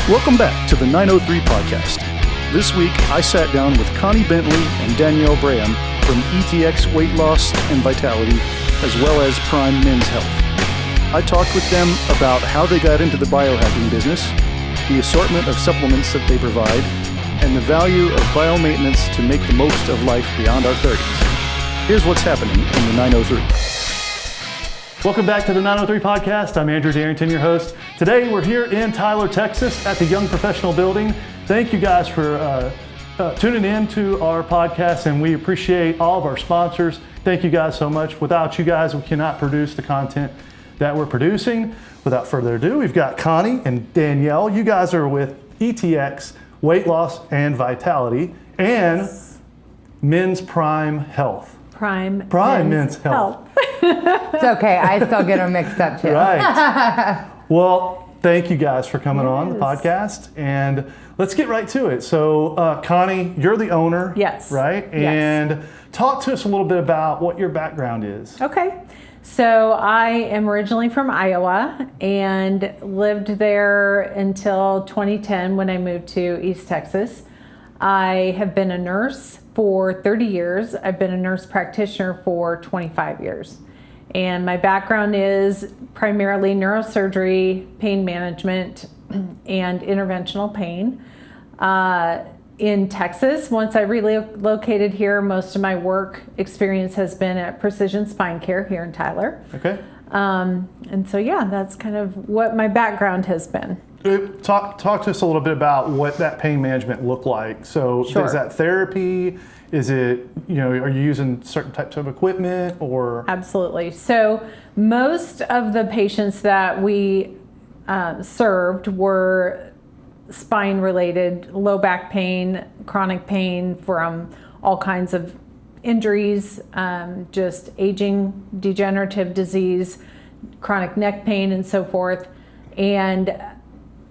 Welcome back to the 903 podcast. This week, I sat down with Connie Bentley and Danielle Braem from ETX Weight Loss and Vitality, as well as Prime Men's Health. I talked with them about how they got into the biohacking business, the assortment of supplements that they provide, and the value of biomaintenance to make the most of life beyond our 30s. Here's what's happening in the 903. Welcome back to the 903 podcast. I'm Andrew Darrington, your host. Today we're here in Tyler, Texas at the Young Professional Building. Thank you guys for tuning in to our podcast, and we appreciate all of our sponsors. Thank you guys so much. Without you guys, we cannot produce the content that we're producing. Without further ado, we've got Connie and Danielle. You guys are with ETX Weight Loss and Vitality and Men's Prime Health. Prime Men's Health. It's okay. I still get them mixed up too. Right. Well, thank you guys for coming on the podcast, and let's get right to it. So, Connie, you're the owner. Yes. Right? Yes. And talk to us a little bit about what your background is. Okay. So I am originally from Iowa and lived there until 2010 when I moved to East Texas. I have been a nurse for 30 years. I've been a nurse practitioner for 25 years. And my background is primarily neurosurgery, pain management, and interventional pain. In Texas, once I relocated here, most of my work experience has been at Precision Spine Care here in Tyler. Okay. And so, yeah, that's kind of what my background has been. Talk to us a little bit about what that pain management looked like. So Sure. Is that therapy? Is it, are you using certain types of equipment or? Absolutely. So most of the patients that we served were spine related, low back pain, chronic pain from all kinds of injuries, just aging, degenerative disease, chronic neck pain, and so forth. And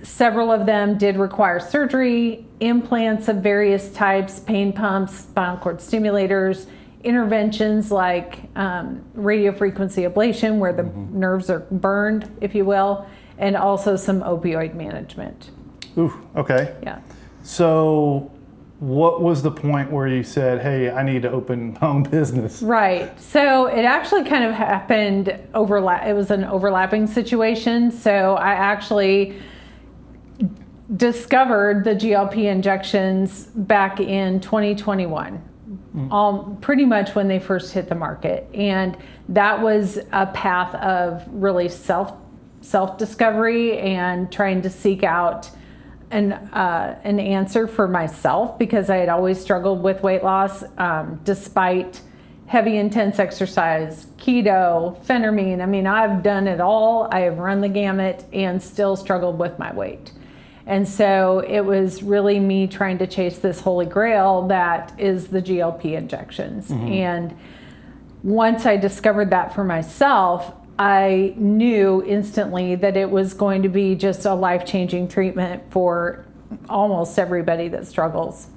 several of them did require surgery, implants of various types, pain pumps, spinal cord stimulators, interventions like radiofrequency ablation, where the nerves are burned, if you will, and also some opioid management. Ooh, okay. Yeah. So what was the point where you said, hey, I need to open my own business? Right. So it actually kind of happened it was an overlapping situation. So I actually discovered the GLP injections back in 2021, pretty much when they first hit the market. And that was a path of really self-discovery and trying to seek out an answer for myself, because I had always struggled with weight loss, despite heavy, intense exercise, keto, phentermine. I mean, I've done it all. I have run the gamut and still struggled with my weight. And so it was really me trying to chase this holy grail that is the GLP injections. And once I discovered that for myself, I knew instantly that it was going to be just a life-changing treatment for almost everybody that struggles.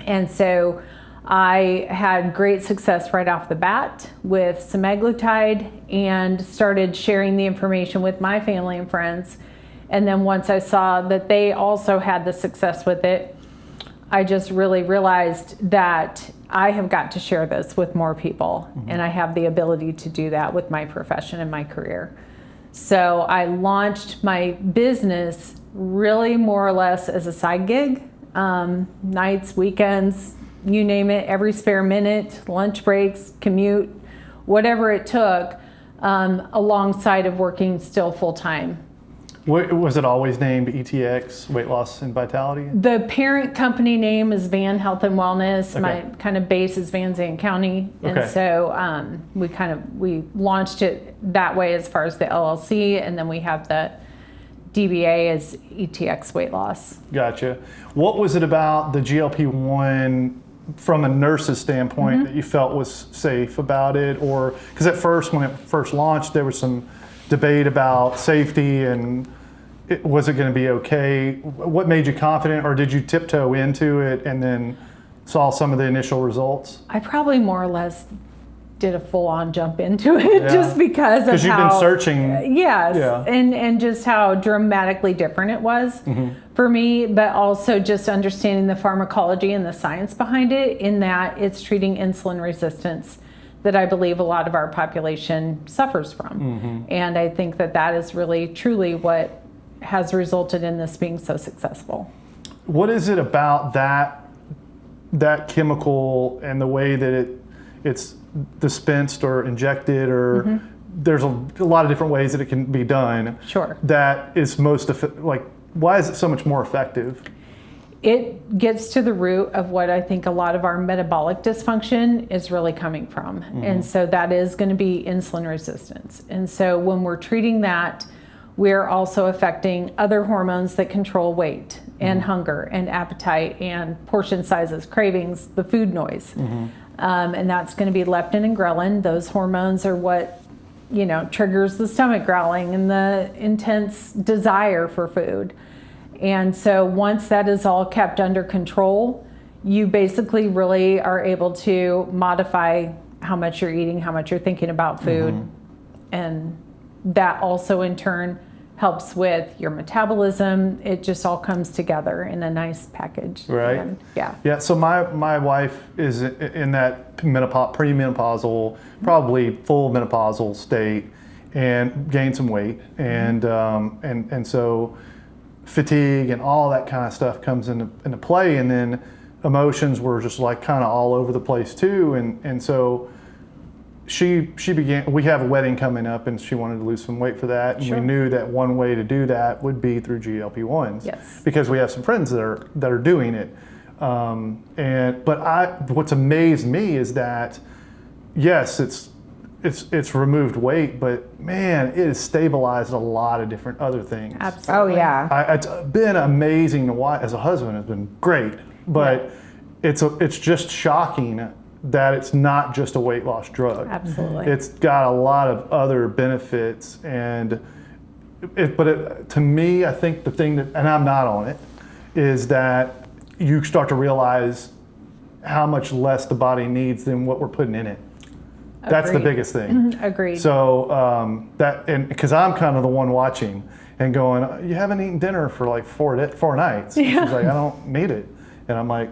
And so I had great success right off the bat with semaglutide and started sharing the information with my family and friends. And then once I saw that they also had the success with it, I just really realized that I have got to share this with more people, and I have the ability to do that with my profession and my career. So I launched my business really more or less as a side gig, nights, weekends, you name it, every spare minute, lunch breaks, commute, whatever it took, alongside of working still full time. Was it always named ETX, Weight Loss and Vitality? The parent company name is Van Health and Wellness. Okay. My kind of base is Van Zandt County. Okay. And so we launched it that way as far as the LLC, and then we have the DBA as ETX Weight Loss. Gotcha. What was it about the GLP-1 from a nurse's standpoint that you felt was safe about it? Or, because at first, when it first launched, there was some debate about safety and was it going to be okay? What made you confident, or did you tiptoe into it and then saw some of the initial results? I probably more or less did a full-on jump into it just because of how... Because you've been searching. Yes, Yeah. and just how dramatically different it was for me, but also just understanding the pharmacology and the science behind it, in that it's treating insulin resistance that I believe a lot of our population suffers from. And I think that is really, truly what has resulted in this being so successful. What is it about that chemical and the way that it's dispensed or injected, or there's a lot of different ways that it can be done? Sure. That is most why is it so much more effective? It gets to the root of what I think a lot of our metabolic dysfunction is really coming from. And so that is going to be insulin resistance. And so when we're treating that, we're also affecting other hormones that control weight and hunger and appetite and portion sizes, cravings, the food noise. And that's going to be leptin and ghrelin. Those hormones are what, triggers the stomach growling and the intense desire for food. And so once that is all kept under control, you basically really are able to modify how much you're eating, how much you're thinking about food. And that also in turn helps with your metabolism. It just all comes together in a nice package. Right. And, yeah. Yeah. So my wife is in that premenopausal, probably full menopausal state, and gained some weight, and so fatigue and all that kind of stuff comes into play, and then emotions were just like kind of all over the place too, and so she began. We have a wedding coming up, and she wanted to lose some weight for that, and we knew that one way to do that would be through GLP-1s. Yes. Because we have some friends that are doing it, what's amazed me is that yes, it's removed weight, but man, it has stabilized a lot of different other things. Absolutely. Oh yeah. It's been amazing to watch. As a husband, it's been great, but it's just shocking that it's not just a weight loss drug. Absolutely. It's got a lot of other benefits, and to me, I think the thing that, and I'm not on it, is that you start to realize how much less the body needs than what we're putting in it. That's the biggest thing. Agreed. So because I'm kind of the one watching and going, you haven't eaten dinner for like 4 nights. And she's like, I don't need it, and I'm like,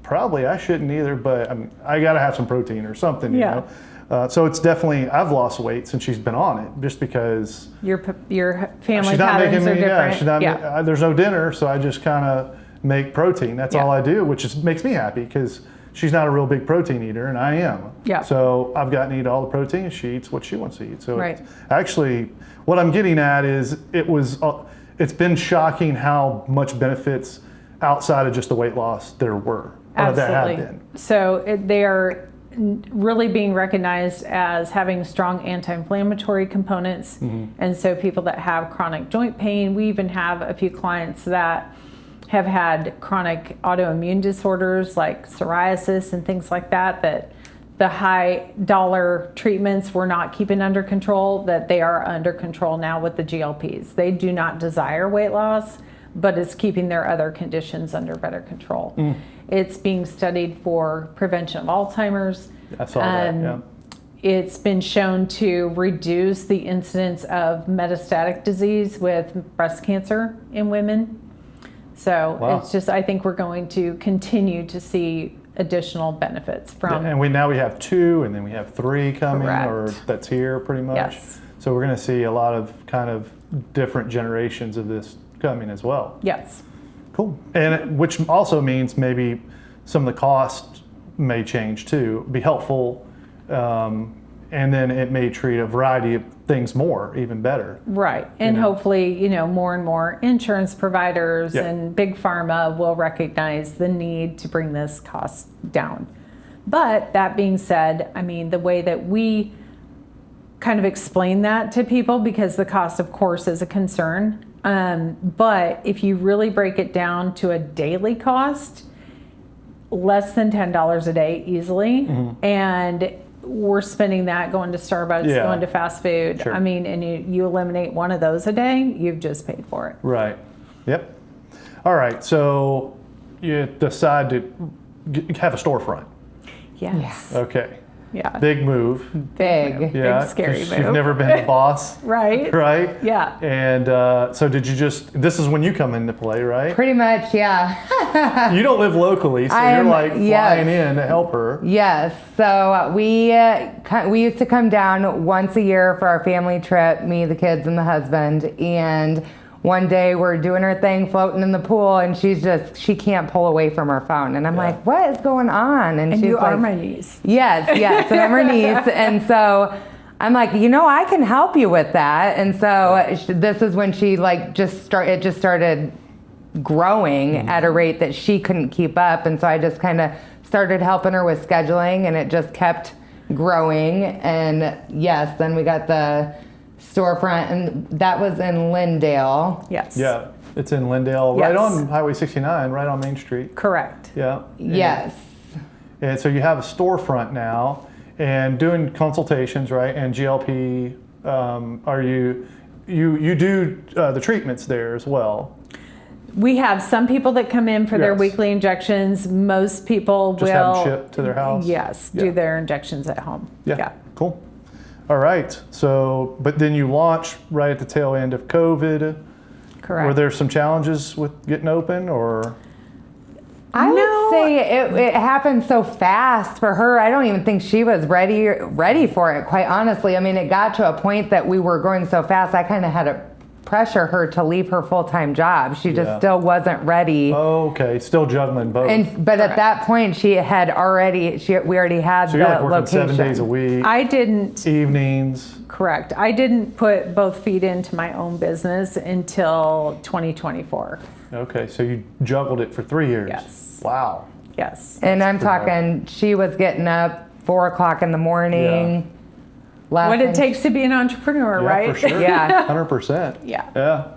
probably I shouldn't either, but I got to have some protein or something. You know? So it's definitely, I've lost weight since she's been on it, just because your family she's not patterns making me. are different. Yeah, she's not. There's no dinner, so I just kind of make protein. That's all I do, which makes me happy because she's not a real big protein eater, and I am. Yeah. So I've gotten to eat all the protein, and she eats what she wants to eat. So Right. Actually, what I'm getting at is it's been shocking how much benefits outside of just the weight loss there were. Or that have Absolutely. been. So they are really being recognized as having strong anti-inflammatory components. And so people that have chronic joint pain, we even have a few clients that have had chronic autoimmune disorders like psoriasis and things like that the high dollar treatments were not keeping under control, that they are under control now with the GLPs. They do not desire weight loss, but it's keeping their other conditions under better control. It's being studied for prevention of Alzheimer's. I saw that, yeah. It's been shown to reduce the incidence of metastatic disease with breast cancer in women. So It's just, I think we're going to continue to see additional benefits from. And now we have 2, and then we have 3 coming, Correct. or that's here pretty much. Yes. So we're going to see a lot of kind of different generations of this coming as well. Yes. Cool. And which also means maybe some of the costs may change too, be helpful, and then it may treat a variety of things more, even better. Right. And hopefully, more and more insurance providers and big pharma will recognize the need to bring this cost down. But that being said, the way that we kind of explain that to people, because the cost, of course, is a concern. But if you really break it down to a daily cost, less than $10 a day easily. And we're spending that going to Starbucks, going to fast food. Sure. And you eliminate one of those a day, you've just paid for it. Right. Yep. All right. So you decide to have a storefront. Yes. Okay. Yeah. Big move. Big. Yeah. Big scary 'cause move. You've never been the boss. Right. Right? Yeah. And so did you this is when you come into play, right? Pretty much, yeah. You don't live locally, so you're like flying in to help her. Yes. So we used to come down once a year for our family trip, me, the kids, and the husband. And one day we're doing her thing, floating in the pool, and she can't pull away from her phone. And I'm like, what is going on? And she's you like, are my niece. Yes, and I'm her niece. And so I'm like, I can help you with that. And so this is when she it just started growing at a rate that she couldn't keep up. And so I just kind of started helping her with scheduling, and it just kept growing. And yes, then we got the storefront, and that was in Lindale. Yes. Yeah, it's in Lindale, Yes. right on Highway 69, right on Main Street. Correct. Yeah. Yes. And so you have a storefront now, and doing consultations, right? And GLP, are you do the treatments there as well? We have some people that come in for their Yes. weekly injections. Most people Just will have them shipped to their house? Yes, Yeah. do their injections at home. Yeah. Cool. All right. So, but then you launch right at the tail end of COVID. Correct. Were there some challenges with getting open, or? I would say it happened so fast for her. I don't even think she was ready for it, quite honestly. I mean, it got to a point that we were growing so fast, I kind of had to pressure her to leave her full-time job. She just still wasn't ready. Oh, okay. Still juggling both. But at that point, we already had so you're the like working location. 7 days a week. I didn't. Evenings. Correct. I didn't put both feet into my own business until 2024. Okay, so you juggled it for 3 years. Yes. Wow. Yes. And I'm talking, she was getting up 4 o'clock in the morning. What it takes to be an entrepreneur, Yeah, right? for sure. Yeah. 100%. Yeah. Yeah.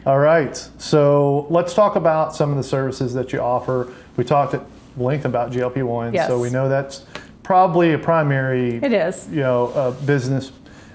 All right. So let's talk about some of the services that you offer. We talked at length about GLP-1s, Yes. so we know that's probably a primary It is. business.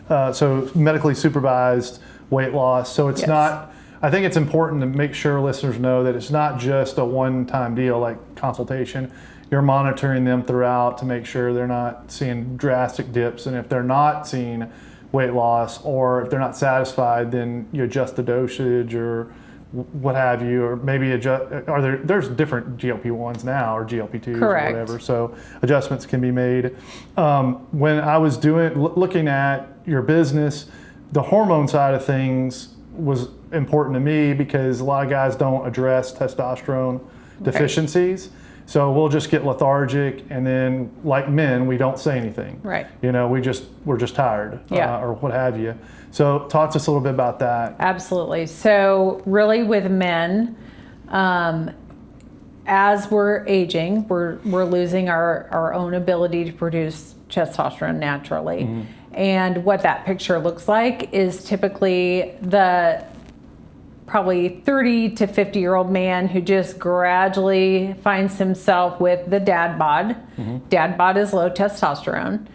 So medically supervised weight loss. So it's Yes. not, I think it's important to make sure listeners know that it's not just a one-time deal like consultation. You're monitoring them throughout to make sure they're not seeing drastic dips. And if they're not seeing weight loss, or if they're not satisfied, then you adjust the dosage or what have you, or maybe there's different GLP-1s now, or GLP-2s Correct. or whatever. So adjustments can be made. When I was looking at your business, the hormone side of things was important to me because a lot of guys don't address testosterone deficiencies. So we'll just get lethargic, and then like men, we don't say anything. Right. We're just tired, Yeah. or what have you. So talk to us a little bit about that. Absolutely. So really with men, as we're aging, we're losing our own ability to produce testosterone naturally. Mm-hmm. And what that picture looks like is typically the probably 30 to 50-year-old man who just gradually finds himself with the dad bod. Mm-hmm. Dad bod is low testosterone.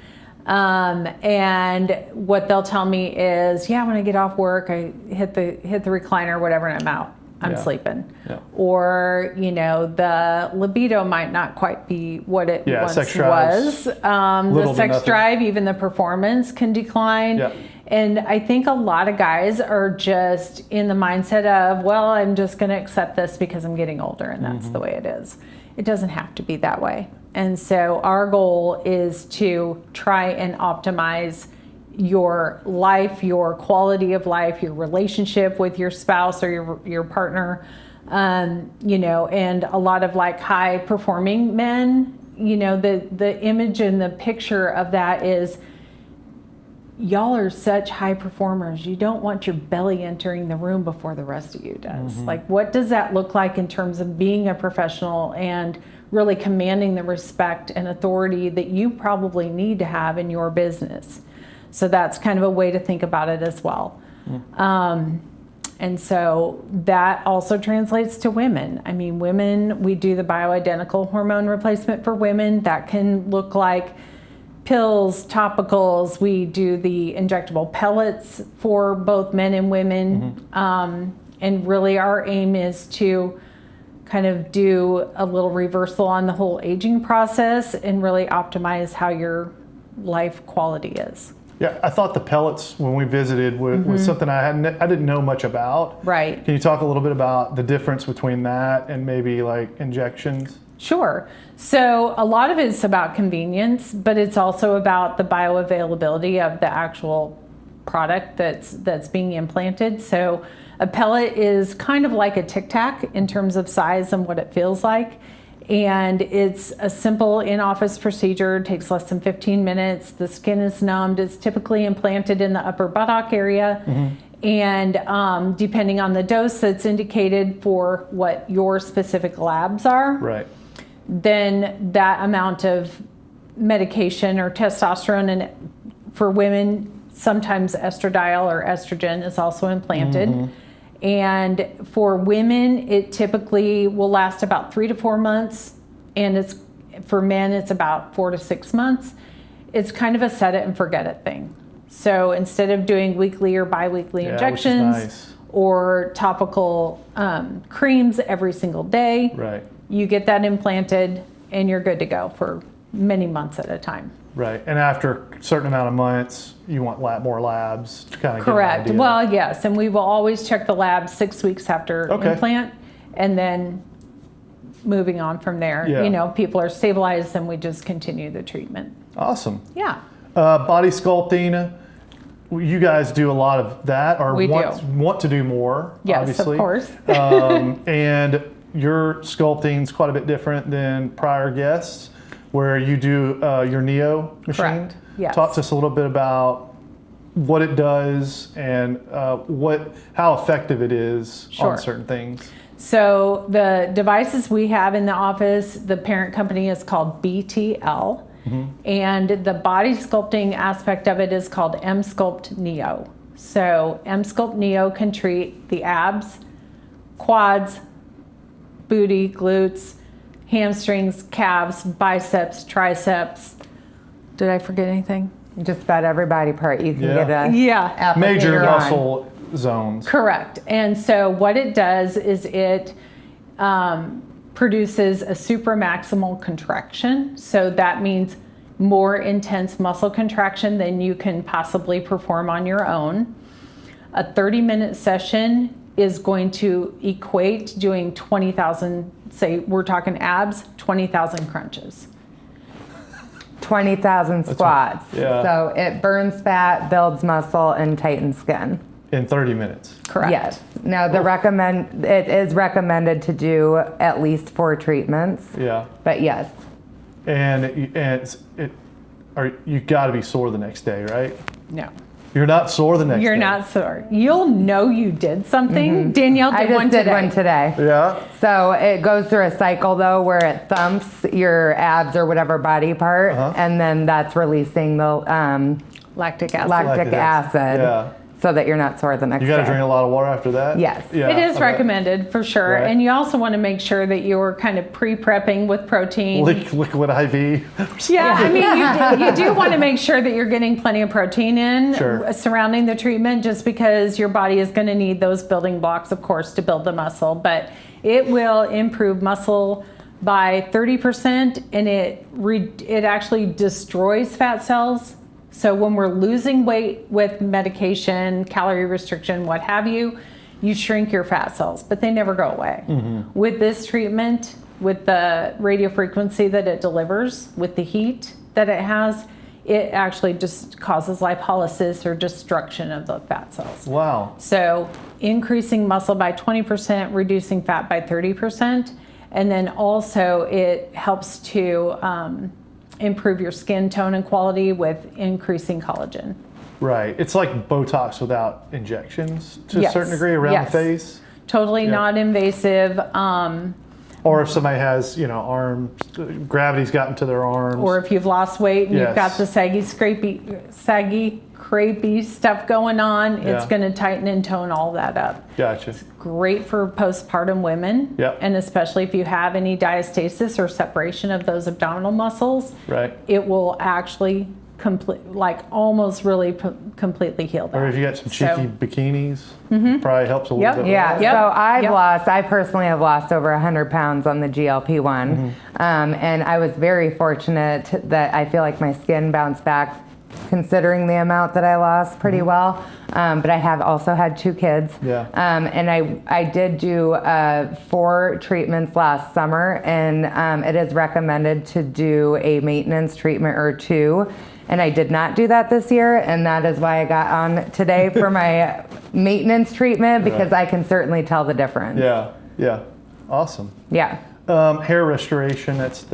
And what they'll tell me is, when I get off work, I hit the recliner, whatever, and I'm out. I'm sleeping. Yeah. Or, the libido might not quite be what it once sex drive's was. little The to sex nothing. drive, even the performance can decline. Yeah. And I think a lot of guys are just in the mindset of, I'm just going to accept this because I'm getting older and that's the way it is. It doesn't have to be that way. And so our goal is to try and optimize your life, your quality of life, your relationship with your spouse or your partner, and a lot of like high performing men, the image and the picture of that is, y'all are such high performers. You don't want your belly entering the room before the rest of you does. Like, what does that look like in terms of being a professional and really commanding the respect and authority that you probably need to have in your business? So that's kind of a way to think about it as well. And so that also translates to women. I mean, women, we do the bioidentical hormone replacement for women. That can look like pills, topicals. We do the injectable pellets for both men and women. And really our aim is to kind of do a little reversal on the whole aging process and really optimize how you're life quality is. Yeah, I thought the pellets when we visited was something I didn't know much about. Right. Can you talk a little bit about the difference between that and maybe like injections? Sure. So a lot of it's about convenience, but it's also about the bioavailability of the actual product that's being implanted. So a pellet is kind of like a Tic Tac in terms of size and what it feels like. And it's a simple in-office procedure. It takes less than 15 minutes. The skin is numbed. It's typically implanted in the upper buttock area. And depending on the dose that's indicated for what your specific labs are, Right. then that amount of medication or testosterone, and for women, sometimes estradiol or estrogen is also implanted. And for women, it typically will last about 3 to 4 months. And it's for men, it's about 4 to 6 months. It's kind of a set it and forget it thing. So instead of doing weekly or biweekly injections, which is nice. or topical creams every single day, Right. you get that implanted and you're good to go for many months at a time. Right. And after a certain amount of months, you want more labs to kind of Correct. get an idea. Well, yes, and we will always check the labs 6 weeks after implant, and then moving on from there. Yeah. You know, people are stabilized, and we just continue the treatment. Awesome. Yeah. Body sculpting. You guys do a lot of that, or We want to do more. Yes, obviously. of course. And your sculpting's quite a bit different than prior guests, where you do your Neo machine. Correct. Yes. Talk to us a little bit about what it does and how effective it is Sure. on certain things. So the devices we have in the office, the parent company is called BTL, and the body sculpting aspect of it is called M-Sculpt Neo. So M-Sculpt Neo can treat the abs, quads, booty, glutes, hamstrings, calves, biceps, triceps. Did I forget anything? Just about every body part you can get a Yeah. Major applicator on. muscle zones. Correct. And so what it does is it produces a supramaximal contraction. So that means more intense muscle contraction than you can possibly perform on your own. A 30-minute session is going to equate doing 20,000, say we're talking abs, 20,000 crunches. 20,000 squats. Yeah. So it burns fat, builds muscle, and tightens skin. In 30 minutes. Correct. Yes. Now it is recommended to do at least 4 treatments. Yeah. But yes. And you got to be sore the next day, right? No. You're not sore the next day. You're not sore. You'll know you did something. Danielle did I just one did today. one today. Yeah. So it goes through a cycle though where it thumps your abs or whatever body part, and then that's releasing the Lactic acid. lactic acid, Yeah. so that you're not sore the next You got to day. drink a lot of water after that? Yes. Yeah, It is I bet. recommended for sure. Right. And you also want to make sure that you're kind of pre-prepping with protein. Liquid IV. Yeah, I mean, you do want to make sure that you're getting plenty of protein in Sure. surrounding the treatment, just because your body is going to need those building blocks, of course, to build the muscle. But it will improve muscle by 30%, and it actually destroys fat cells. So when we're losing weight with medication, calorie restriction, what have you, you shrink your fat cells, but they never go away. With this treatment, with the radio frequency that it delivers, with the heat that it has, it actually just causes lipolysis or destruction of the fat cells. Wow. So increasing muscle by 20%, reducing fat by 30%, and then also it helps to improve your skin tone and quality with increasing collagen. Right. It's like Botox without injections to a Yes. certain degree around Yes. the face. Totally Yeah. not invasive. Or if somebody has, arms, gravity's gotten to their arms. Or if you've lost weight and you've got Yes. the saggy, crepey stuff going on, it's Yeah. going to tighten and tone all that up. Gotcha. Great for postpartum women. Yep. And especially if you have any diastasis or separation of those abdominal muscles, Right. it will actually almost really completely heal that. Or if you got some cheeky bikinis, probably helps a little Yep. bit. Yeah, Yep. so Yep. I personally have lost over 100 pounds on the GLP-1. And I was very fortunate that I feel like my skin bounced back considering the amount that I lost pretty well. But I have also had 2 kids. Yeah. And I did do 4 treatments last summer, and it is recommended to do a maintenance treatment or 2. And I did not do that this year, and that is why I got on today for my maintenance treatment, because I can certainly tell the difference. Yeah. Awesome. Yeah. Hair restoration, that's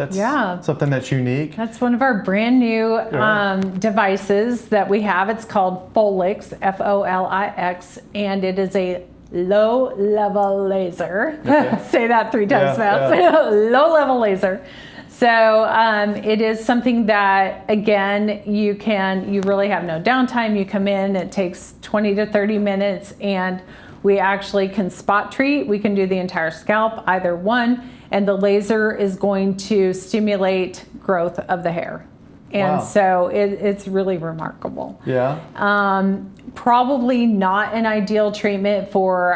something that's unique. That's one of our brand new devices that we have. It's called Folix, Folix, and it is a low-level laser. Okay. Say that 3 times fast. Low-level laser. So it is something that, again, you really have no downtime. You come in, it takes 20 to 30 minutes, and we actually can spot treat. We can do the entire scalp, either one, and the laser is going to stimulate growth of the hair. And so it's really remarkable. Yeah. Probably not an ideal treatment for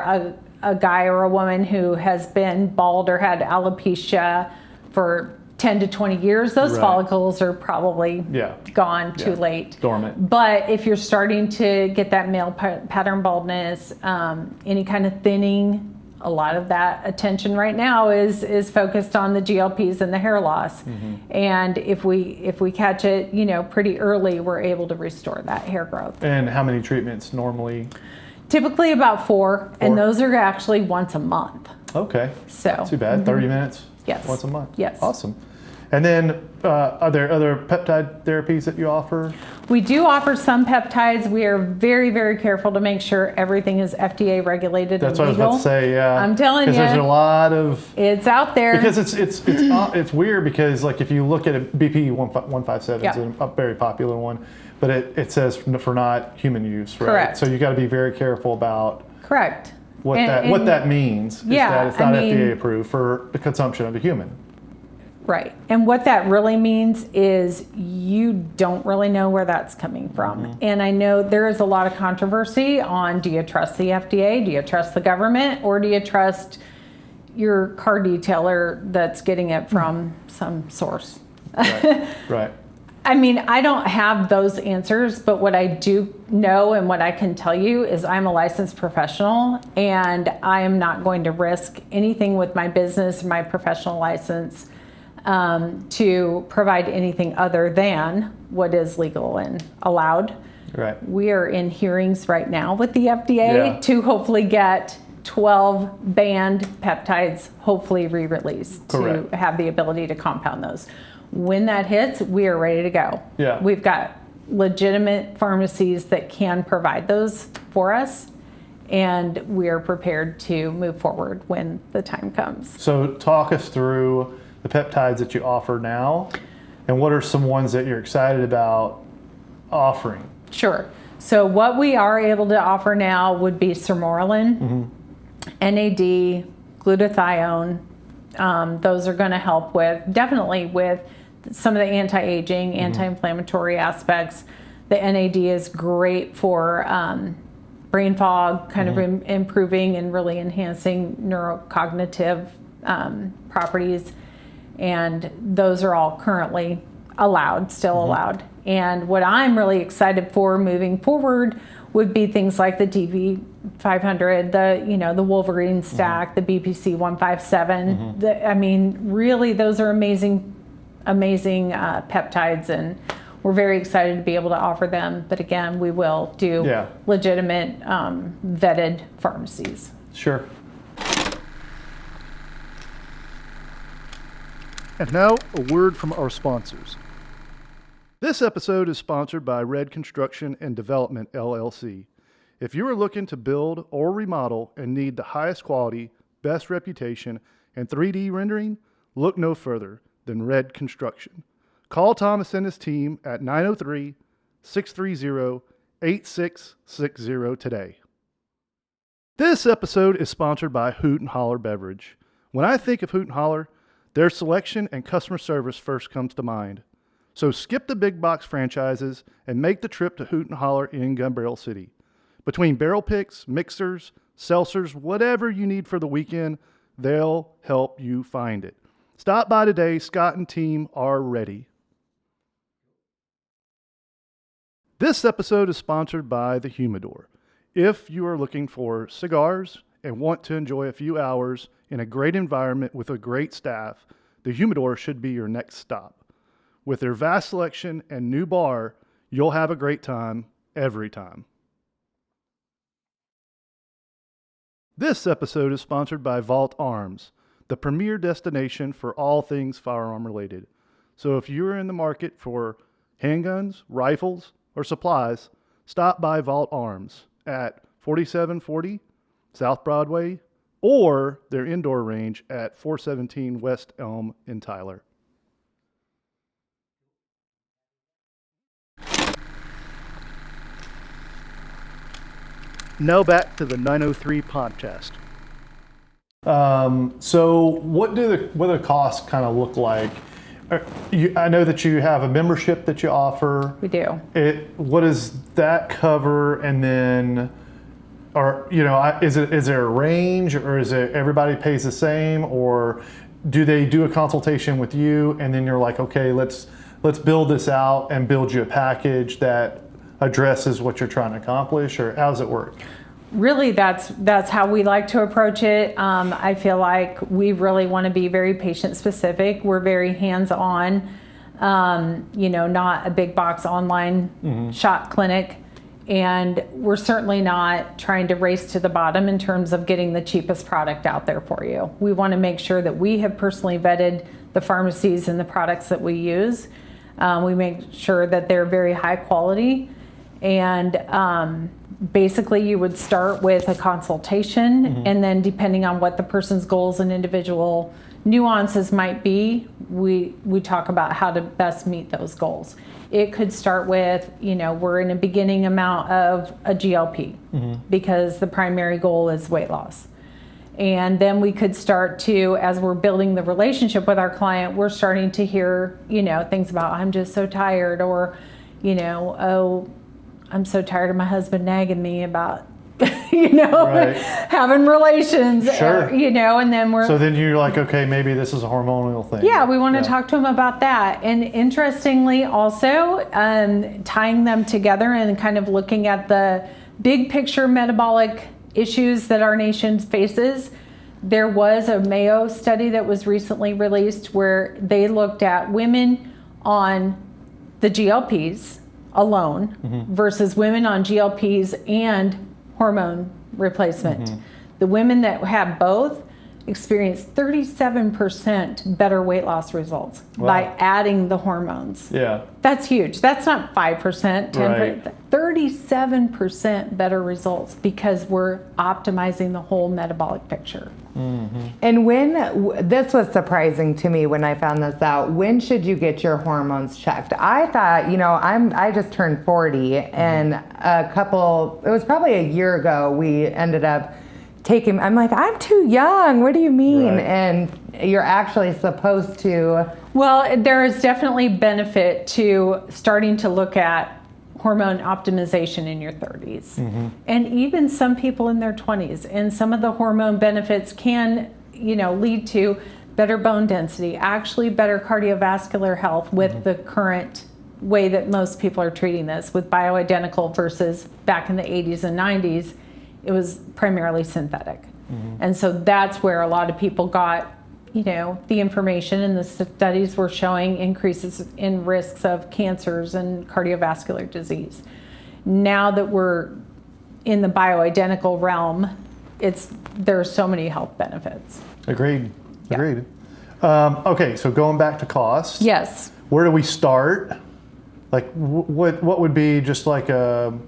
a guy or a woman who has been bald or had alopecia for 10 to 20 years. Those follicles are probably gone too late. Dormant. But if you're starting to get that male pattern baldness, any kind of thinning, a lot of that attention right now is focused on the GLPs and the hair loss. And if we catch it, pretty early, we're able to restore that hair growth. And how many treatments normally? Typically about 4, and those are actually once a month. Okay. So not too bad. 30 minutes. Yes. Once a month. Yes. Awesome. And then are there other peptide therapies that you offer? We do offer some peptides. We are very, very careful to make sure everything is FDA regulated That's and what legal. I was about to say, yeah. I'm telling you. Because there's a lot of... It's out there. Because it's weird, because like if you look at a BP 157, it's a very popular one, but it says for not human use, right? Correct. So you got to be very careful about Correct. what that means. Is that it's not FDA approved for the consumption of a human. Right. And what that really means is you don't really know where that's coming from. And I know there is a lot of controversy on, do you trust the FDA? Do you trust the government? Or do you trust your car detailer that's getting it from some source? Right. I mean, I don't have those answers, but what I do know and what I can tell you is I'm a licensed professional, and I am not going to risk anything with my business, my professional license, to provide anything other than what is legal and allowed. Right. We are in hearings right now with the FDA to hopefully get 12 banned peptides hopefully re-released to have the ability to compound those. When that hits, we are ready to go. Yeah. We've got legitimate pharmacies that can provide those for us, and we are prepared to move forward when the time comes. So talk us through the peptides that you offer now, and what are some ones that you're excited about offering? Sure. So what we are able to offer now would be sermorelin, NAD, glutathione. Those are going to help definitely with some of the anti-aging, anti-inflammatory aspects. The NAD is great for brain fog, kind of improving and really enhancing neurocognitive properties. And those are all currently allowed, still allowed. And what I'm really excited for moving forward would be things like the DV500, the Wolverine stack, the BPC 157. I mean, really, those are amazing peptides, and we're very excited to be able to offer them. But again, we will do legitimate, vetted pharmacies. Sure. And now, a word from our sponsors. This episode is sponsored by Red Construction and Development, LLC. If you are looking to build or remodel and need the highest quality, best reputation, and 3D rendering, look no further than Red Construction. Call Thomas and his team at 903-630-8660 today. This episode is sponsored by Hoot and Holler Beverage. When I think of Hoot and Holler, their selection and customer service first comes to mind. So skip the big box franchises and make the trip to Hoot and Holler in Gun Barrel City. Between barrel picks, mixers, seltzers, whatever you need for the weekend, they'll help you find it. Stop by today. Scott and team are ready. This episode is sponsored by the Humidor. If you are looking for cigars and want to enjoy a few hours in a great environment with a great staff, the Humidor should be your next stop. With their vast selection and new bar, you'll have a great time every time. This episode is sponsored by Vault Arms, the premier destination for all things firearm related. So if you're in the market for handguns, rifles, or supplies, stop by Vault Arms at 4740 South Broadway or their indoor range at 417 West Elm in Tyler. Now back to the 903 podcast. So what do the costs kind of look like? I know that you have a membership that you offer. We do. What does that cover? And then, is there a range, or is it everybody pays the same, or do they do a consultation with you and then you're like, okay, let's build this out and build you a package that addresses what you're trying to accomplish, or how does it work? Really, that's how we like to approach it. I feel like we really want to be very patient specific. We're very hands-on, not a big box online shot clinic. And we're certainly not trying to race to the bottom in terms of getting the cheapest product out there for you. We want to make sure that we have personally vetted the pharmacies and the products that we use. We make sure that they're very high quality. And basically you would start with a consultation, and then depending on what the person's goals and individual nuances might be, we talk about how to best meet those goals. It could start with, we're in a beginning amount of a GLP because the primary goal is weight loss. And then we could start to, as we're building the relationship with our client, we're starting to hear, things about, I'm just so tired, or, oh, I'm so tired of my husband nagging me about, Right. having relations, Sure. and then So then you're like, okay, maybe this is a hormonal thing. Yeah, we want to talk to them about that. And interestingly, also tying them together and kind of looking at the big picture metabolic issues that our nation faces. There was a Mayo study that was recently released where they looked at women on the GLPs alone versus women on GLPs and hormone replacement. The women that have both experienced 37% better weight loss results by adding the hormones. Yeah. That's huge. That's not 5%, 10%, Right. 37% better results because we're optimizing the whole metabolic picture. And when, this was surprising to me when I found this out, when should you get your hormones checked? I thought, I just turned 40, and it was probably a year ago, we ended up taking, I'm like, I'm too young. What do you mean? Right. And you're actually supposed to. Well, there is definitely benefit to starting to look at hormone optimization in your 30s, and even some people in their 20s. And some of the hormone benefits can, lead to better bone density, actually better cardiovascular health with the current way that most people are treating this with bioidentical versus back in the 80s and 90s, it was primarily synthetic. And so that's where a lot of people got, the information, and the studies were showing increases in risks of cancers and cardiovascular disease. Now that we're in the bioidentical realm, there are so many health benefits. Agreed. Yeah. Agreed. Okay, so going back to cost. Yes. Where do we start? Like, what would be just like a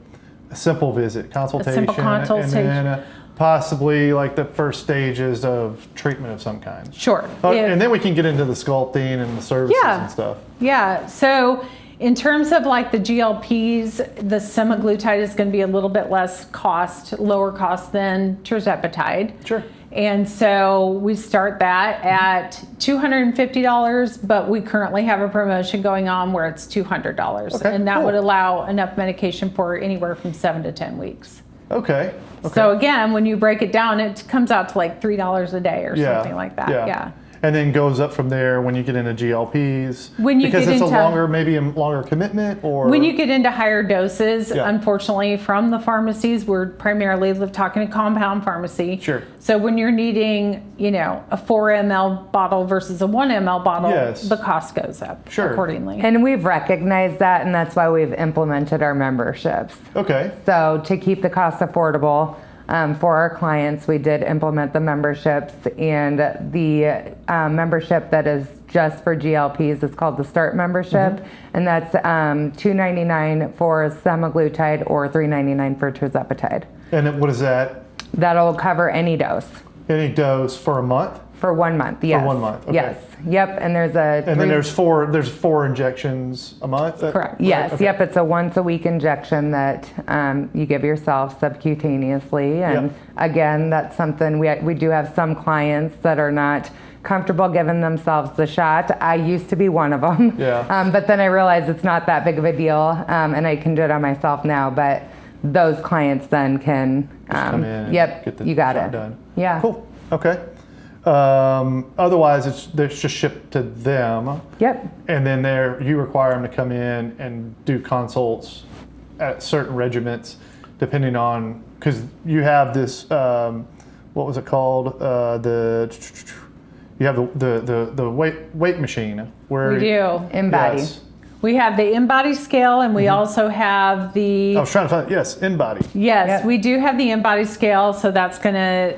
simple visit, consultation, simple consultation. and then possibly like the first stages of treatment of some kind. Sure. And then we can get into the sculpting and the services and stuff. Yeah. So in terms of like the GLPs, the semaglutide is going to be a little bit lower cost than tirzepatide. Sure. And so we start that at $250, but we currently have a promotion going on where it's $200. Okay, and that cool. would allow enough medication for anywhere from 7 to 10 weeks. Okay. So again, when you break it down, it comes out to like $3 a day or something like that. Yeah. And then goes up from there when you get into GLPs. When you because get it's into- a longer, maybe a longer commitment, or When you get into higher doses, Yeah. unfortunately, from the pharmacies, we're primarily talking a compound pharmacy. Sure. So when you're needing, a 4 ml bottle versus a 1 ml bottle, Yes. the cost goes up Sure. accordingly. And we've recognized that, and that's why we've implemented our memberships. Okay. So to keep the cost affordable for our clients, we did implement the memberships, and the membership that is just for GLPs is called the Start membership, and that's $299 for semaglutide or $399 for tirzepatide. And then what is that? That'll cover any dose Any dose for a month? for 1 month. Yes. 1 month, okay. Yes. Yep. And there's a And then there's four injections a month? Correct. Right, Yes, okay. yep, it's a once a week injection that you give yourself subcutaneously. And Yep. again, that's something we do have some clients that are not comfortable giving themselves the shot. I used to be one of them. Yeah. But then I realized it's not that big of a deal, and I can do it on myself now. But those clients then can, Come in and yep, get the you got shot it. done. Yeah. Cool. Okay. Otherwise, it's just shipped to them. Yep. And then you require them to come in and do consults at certain regiments, depending on, because you have this, what was it called? You have the weight machine where We do. Embody. Yes. We have the InBody scale, and we also have the I was trying to find InBody. Yes, Yep. we do have the InBody scale, so that's going to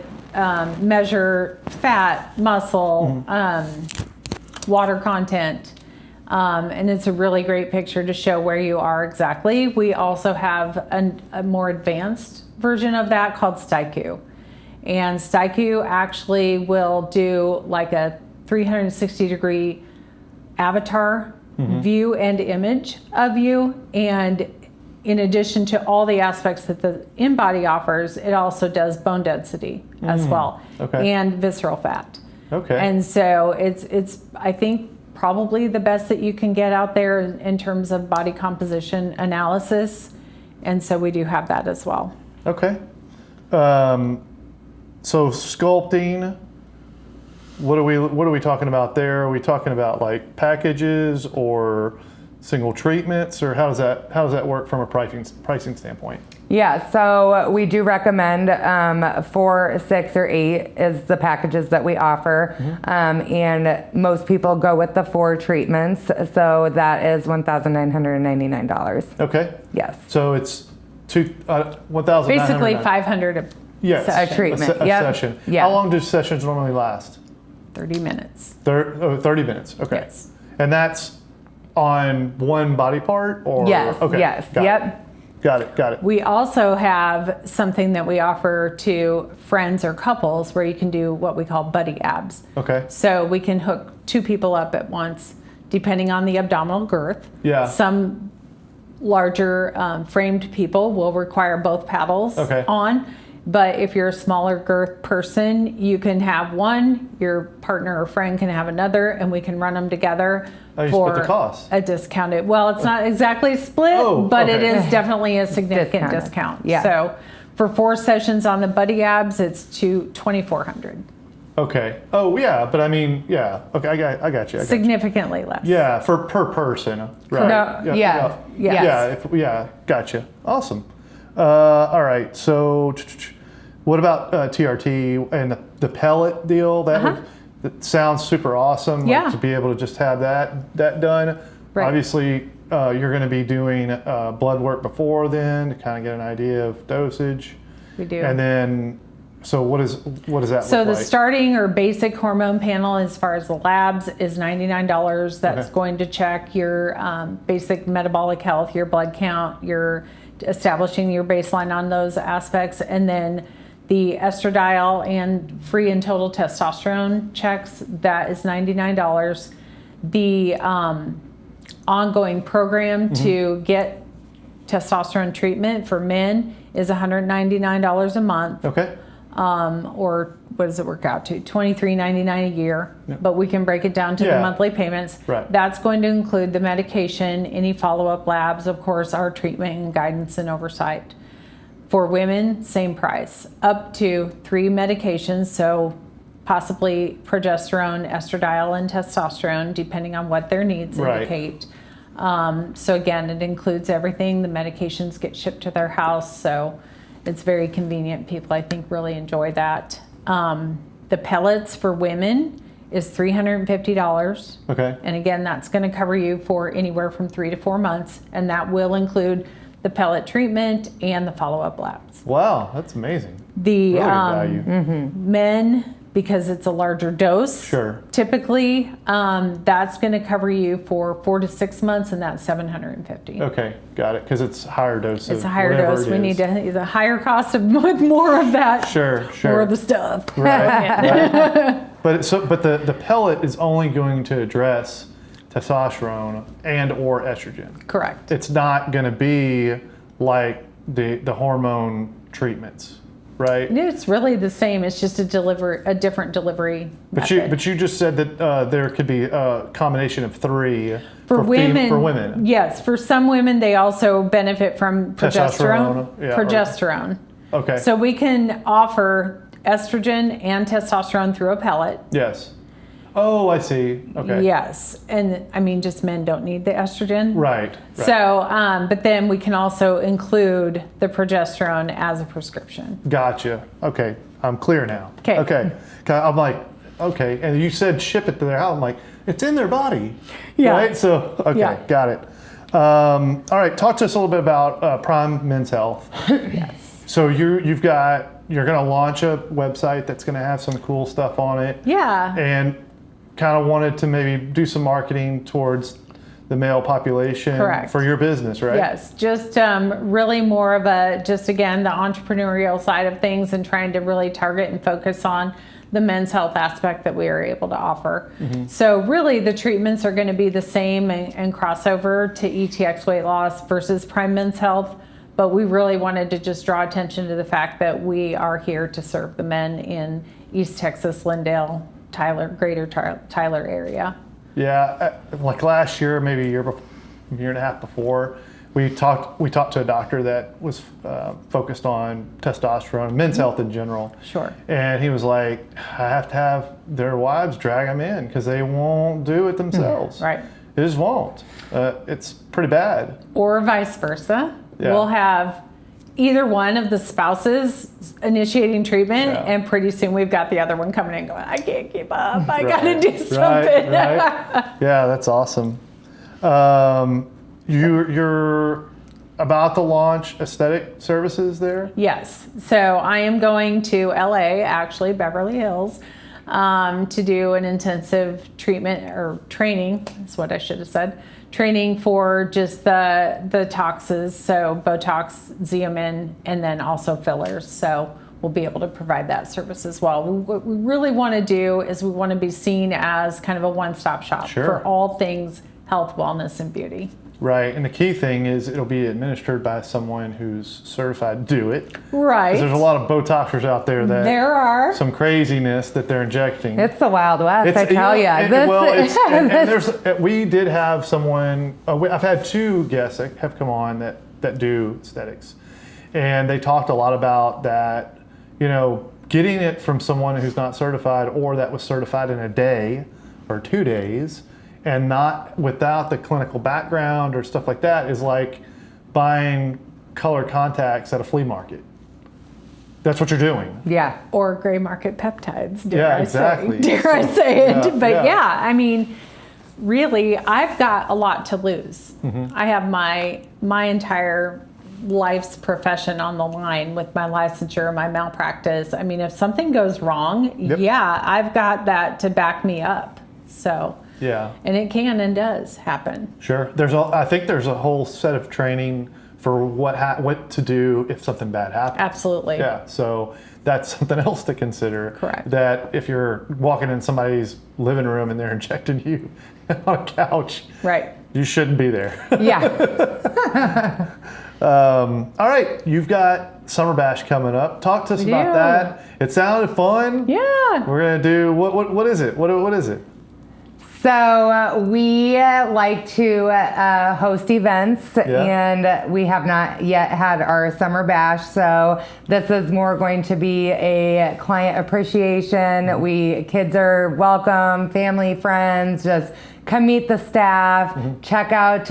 measure fat, muscle, water content, and it's a really great picture to show where you are exactly. We also have a more advanced version of that called StyQ, and StyQ actually will do like a 360-degree avatar view and image of you, and in addition to all the aspects that the InBody offers, it also does bone density as well, Okay. and visceral fat. Okay. And so it's I think probably the best that you can get out there in terms of body composition analysis, and so we do have that as well. Okay. So sculpting, what are we talking about there? Are we talking about like packages or single treatments, or how does that work from a pricing standpoint? Yeah, so we do recommend 4, 6, or 8 is the packages that we offer, and most people go with the 4 treatments. So that is $1,999. Okay. Yes, So it's $1,900. Basically 500 Yes. a treatment. A Yep. session. Yeah. How long do sessions normally last? 30 minutes. 30 minutes. Okay. Yes. And that's on one body part, or yes, Okay. yes, Got yep. It. Got it. We also have something that we offer to friends or couples where you can do what we call buddy abs. Okay. So we can hook 2 people up at once, depending on the abdominal girth. Yeah. Some larger framed people will require both paddles Okay. on. But if you're a smaller girth person, you can have one, your partner or friend can have another, and we can run them together How do you for split the cost? a discounted. Well, it's not exactly split, Oh, but it okay. is definitely a significant Discounted. discount. Yeah. So for 4 sessions on the buddy abs, it's $2,400. Okay. Oh yeah, but I mean, yeah. Okay, I got you. Significantly less. Yeah, per person, right? No, Yes. Yeah. Gotcha. Awesome. All right. So, what about TRT and the pellet deal? That sounds super awesome. like, Yeah. to be able to just have that done. Right. Obviously, you're going to be doing blood work before then to kind of get an idea of dosage. We do. And then, so what does that So look the like? starting or basic hormone panel, as far as the labs, is $99. That's Okay. going to check your basic metabolic health, your blood count, your establishing your baseline on those aspects, and then the estradiol and free and total testosterone checks. That is $99. The ongoing program to get testosterone treatment for men is $199 a month. Okay. or what does it work out to? $23.99 a year, but we can break it down to the monthly payments. Right. That's going to include the medication, any follow-up labs, of course, our treatment and guidance and oversight. For women, same price, up to 3 medications, so possibly progesterone, estradiol, and testosterone, depending on what their needs indicate. So again, it includes everything. The medications get shipped to their house, so it's very convenient. People, I think, really enjoy that. The pellets for women is $350. Okay. And again, that's going to cover you for anywhere from 3 to 4 months, and that will include the pellet treatment and the follow-up labs. Wow, that's amazing. The Really good value. men, because it's a larger dose, Sure. typically that's going to cover you for 4 to 6 months, and that's $750. Okay, got it. Because it's higher dose. It's a higher dose. We need the higher cost of with more of that. Sure. More of the stuff. Right. But the pellet is only going to address testosterone and or estrogen. Correct. It's not going to be like the hormone treatments, right? No, it's really the same. It's just a different delivery method. But you just said that there could be a combination of 3 for women. For women, yes. For some women, they also benefit from progesterone. Progesterone. Okay. So we can offer estrogen and testosterone through a pellet. Yes. Oh, I see. Okay. Yes, and I mean, just men don't need the estrogen. Right. So, but then we can also include the progesterone as a prescription. Gotcha. Okay. I'm clear now. Okay. Okay. I'm like, okay. And you said ship it to their house. I'm like, it's in their body. Yeah. Right? So, okay. Yeah. Got it. All right. Talk to us a little bit about Prime Men's Health. Yes. So you're going to launch a website that's going to have some cool stuff on it. Yeah. And kind of wanted to maybe do some marketing towards the male population. Correct. For your business, right? Yes, just really more of again, the entrepreneurial side of things, and trying to really target and focus on the men's health aspect that we are able to offer. Mm-hmm. So really the treatments are going to be the same and crossover to ETX weight loss versus Prime Men's Health, but we really wanted to just draw attention to the fact that we are here to serve the men in East Texas, Lindale, greater Tyler area. Yeah, like last year, maybe a year and a half before, we talked to a doctor that was focused on testosterone, men's health in general. Sure. And he was like, I have to have their wives drag them in because they won't do it themselves. Right. They just won't. It's pretty bad. Or vice versa. Yeah. We'll have either one of the spouses initiating treatment, and pretty soon we've got the other one coming in going, I can't keep up. I got to do something. Right. Yeah, that's awesome. You're about to launch aesthetic services there? Yes. So I am going to LA, actually, Beverly Hills, to do an intensive treatment or training, that's what I should have said, training for just the toxes, so Botox, Xeomin, and then also fillers. So we'll be able to provide that service as well. What we really want to do is we want to be seen as kind of a one-stop shop for all things health, wellness, and beauty. Right, and the key thing is it'll be administered by someone who's certified to do it. Right. Because there's a lot of Botoxers out there that there are some craziness that they're injecting. It's the Wild West, I tell you. We did have someone. I've had 2 guests that have come on that do aesthetics, and they talked a lot about that. Getting it from someone who's not certified or that was certified in a day or 2 days, and not without the clinical background or stuff like that, is like buying color contacts at a flea market. That's what you're doing. Yeah. Or gray market peptides, I say it. But I mean, really, I've got a lot to lose. Mm-hmm. I have my entire life's profession on the line with my licensure, my malpractice. I mean, if something goes wrong, I've got that to back me up. So. Yeah. And it can and does happen. Sure. I think there's a whole set of training for what to do if something bad happens. Absolutely. Yeah. So that's something else to consider. Correct. That if you're walking in somebody's living room and they're injecting you on a couch, right, you shouldn't be there. Yeah. All right, you've got Summer Bash coming up. Talk to us about do. that. It sounded fun. Yeah. We're gonna do what is it? What is it? So we like to host events, and we have not yet had our Summer Bash. So this is more going to be a client appreciation. Kids are welcome, family, friends, just come meet the staff, check out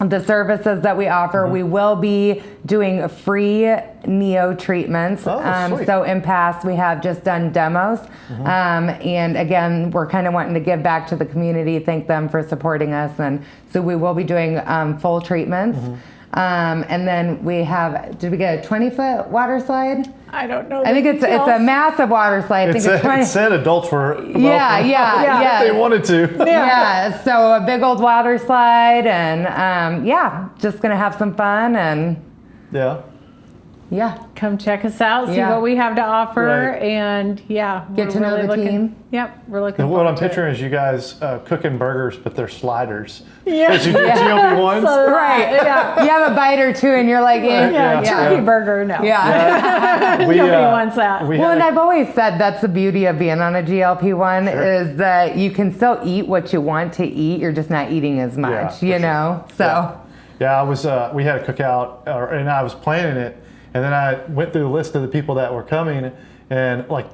the services that we offer. We will be doing free neo treatments. Sweet. So in past we have just done demos, and again we're kind of wanting to give back to the community, thank them for supporting us, and so we will be doing full treatments. And then we have, did we get a 20-foot water slide? I don't know. I think it's a massive water slide. I think it's 20. It said adults were welcome. Yeah. If they wanted to. Yeah, so a big old water slide, and just gonna have some fun, and Yeah. Come check us out, see Yeah. what we have to offer, Right. and Get we're to know really the looking, team. Yep, we're looking And what forward I'm to it. picturing is you guys cooking burgers, but they're sliders. Yeah. As you get GLP-1s. right, Yeah. you have a bite or two, and you're like, Yeah, Yeah. turkey burger, no. We, Nobody wants that. we Well, had and a- I've always said that's the beauty of being on a GLP-1 is that you can still eat what you want to eat. You're just not eating as much, for you sure. know? So, Yeah, I was. We had a cookout, and I was planning it, and then I went through the list of the people that were coming, and like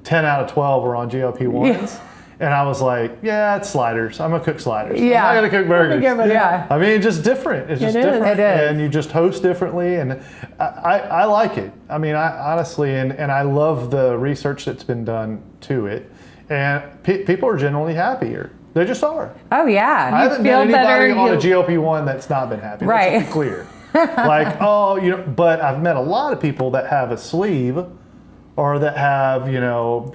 10 out of 12 were on GLP-1s, and I was like, "Yeah, it's sliders. I'm gonna cook sliders. Yeah. I'm not gonna cook burgers." yeah. I mean, it's just different. It's just It is. different, It is. and you just host differently, and I like it. I mean, I honestly, and I love the research that's been done to it, and people are generally happier. They just are. Oh, yeah. I haven't feel met anybody better, on a you- GLP-1 that's not been happy. Right. Let's be clear. Like, but I've met a lot of people that have a sleeve or that have,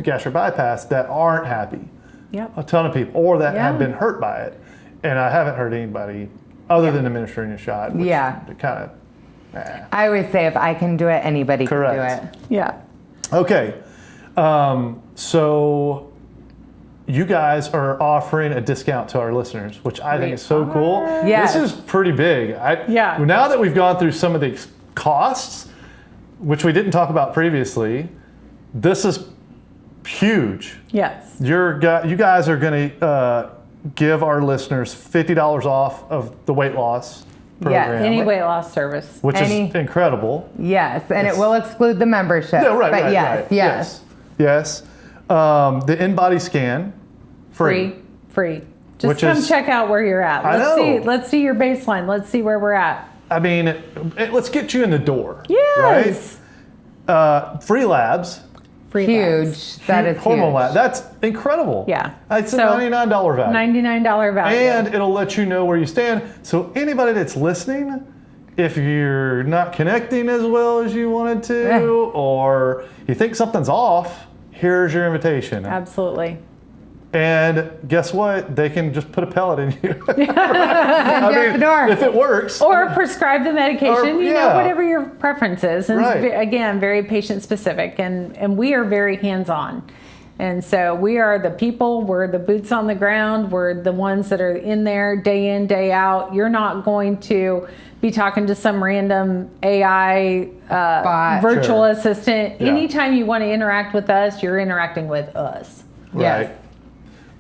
gastric bypass that aren't happy. Yep. A ton of people, or that Yeah. have been hurt by it. And I haven't heard anybody other than administering a shot. Which Yeah. kind of, I always say if I can do it, anybody Correct. can do it. Yeah. Okay. So you guys are offering a discount to our listeners, which I think is so cool. Yes. This is pretty big. Yeah. Now that we've gone through some of the costs, which we didn't talk about previously, this is huge. Yes. You guys are going to give our listeners $50 off of the weight loss program, Any weight loss service. which any- is incredible. Yes, and it will exclude the membership. Yeah, right, but right, yes, right. yes. Yes. The in-body scan, free. Free. Just Which come is- check out where you're at. I know. Let's see your baseline. Let's see where we're at. I mean, let's get you in the door. Yes. Right? Free labs. Free Huge. labs. That is Hormone huge. lab. That's incredible. Yeah. It's a So, $99 value. $99 value. And it'll let you know where you stand. So anybody that's listening, if you're not connecting as well as you wanted to, or you think something's off, here's your invitation. Absolutely. And guess what? They can just put a pellet in you. At the door. If it works. Or prescribe the medication, yeah. whatever your preference is. And Right. again, very patient specific. And we are very hands-on. And so we are the people, we're the boots on the ground, we're the ones that are in there day in, day out. You're not going to be talking to some random AI Bot. virtual Sure. assistant. Yeah. Anytime you want to interact with us, you're interacting with us. Yes. Right.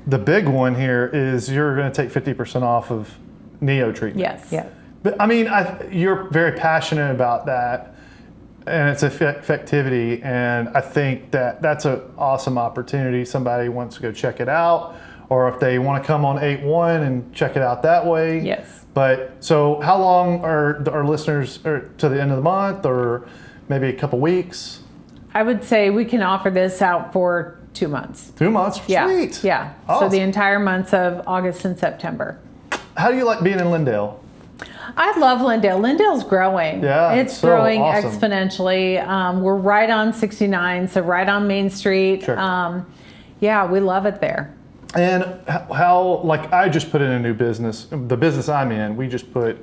The big one here is you're going to take 50% off of neo treatment. Yes. Yes. But I mean, you're very passionate about that and its effectivity, and I think that that's an awesome opportunity. Somebody wants to go check it out, or if they want to come on 8/1 and check it out that way. Yes. But so how long are our listeners, or to the end of the month, or maybe a couple weeks? I would say we can offer this out for 2 months. 2 months? Yeah. Sweet. Yeah. So Awesome. the entire months of August and September. How do you like being in Lindale? I love Lindale. Lindale's growing. Yeah, It's so growing awesome. exponentially. We're right on 69, so right on Main Street. Sure. Yeah, we love it there. And how, like, I just put in a new business. The business I'm in, we just put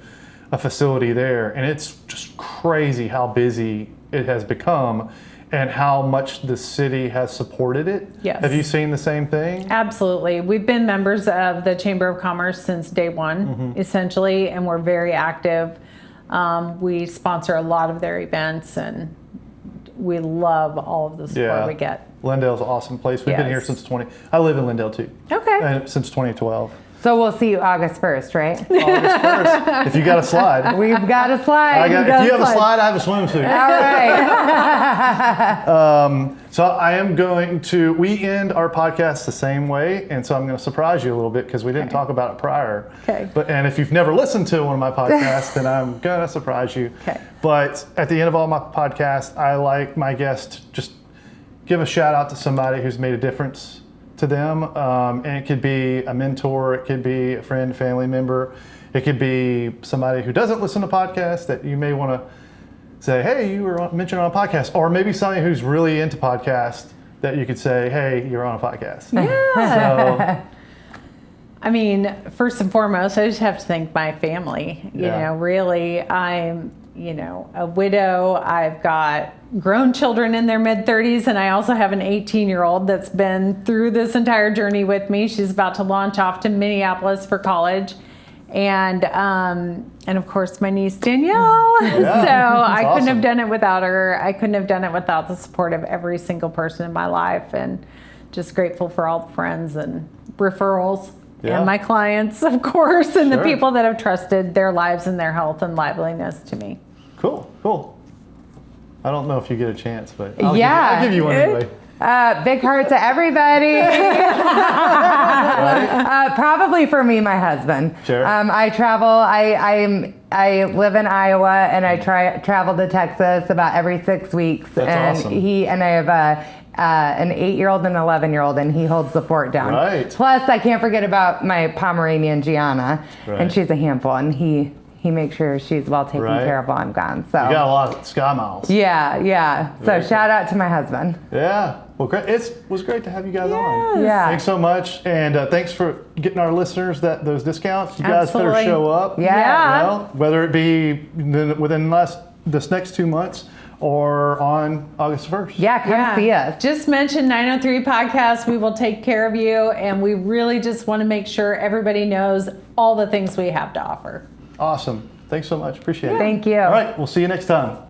a facility there, and it's just crazy how busy it has become and how much the city has supported it. Yes. Have you seen the same thing? Absolutely. We've been members of the Chamber of Commerce since day one, essentially, and we're very active. We sponsor a lot of their events, and we love all of the support we get. Lindale's an awesome place. We've been here since I live in Lindale too. Okay. And since 2012. So we'll see you August 1st, right? August 1st. If you got a slide. We've got a slide. If you have a slide, I have a swimsuit. All right. So I am we end our podcast the same way, and so I'm going to surprise you a little bit because we didn't talk about it prior. Okay. And if you've never listened to one of my podcasts, then I'm going to surprise you. Okay. But at the end of all my podcasts, I like my guests to just give a shout out to somebody who's made a difference to them. And it could be a mentor, it could be a friend, family member, it could be somebody who doesn't listen to podcasts that you may want to say, hey, you were mentioned on a podcast, or maybe somebody who's really into podcasts that you could say, hey, you're on a podcast. Yeah. I mean, first and foremost, I just have to thank my family. You know, really, I'm, a widow. I've got grown children in their mid-30s, and I also have an 18-year-old that's been through this entire journey with me. She's about to launch off to Minneapolis for college. And of course, my niece Danielle. Yeah, so I couldn't awesome. have done it without her. I couldn't have done it without the support of every single person in my life. And just grateful for all the friends and referrals and my clients, of course, and the people that have trusted their lives and their health and liveliness to me. Cool. I don't know if you get a chance, but I'll give you one anyway. Big heart to everybody. Probably for me, my husband. Sure. I travel. I live in Iowa, and I travel to Texas about every 6 weeks. That's and awesome. I have an 8-year-old and an 11-year-old, and he holds the fort down. Right. Plus, I can't forget about my Pomeranian Gianna, Right. and she's a handful, and he makes sure she's well taken care of while I'm gone. So You got a lot of sky miles. yeah. So Very shout out to my husband. Yeah. Well, great. It was great to have you guys on. Yeah. Thanks so much, and thanks for getting our listeners those discounts. You guys better Absolutely. show up. Yeah. Well, whether it be within this next 2 months or on August 1st. Yeah, come see us. Just mention 903 Podcast. We will take care of you, and we really just want to make sure everybody knows all the things we have to offer. Awesome. Thanks so much. Appreciate it. Thank you. All right. We'll see you next time.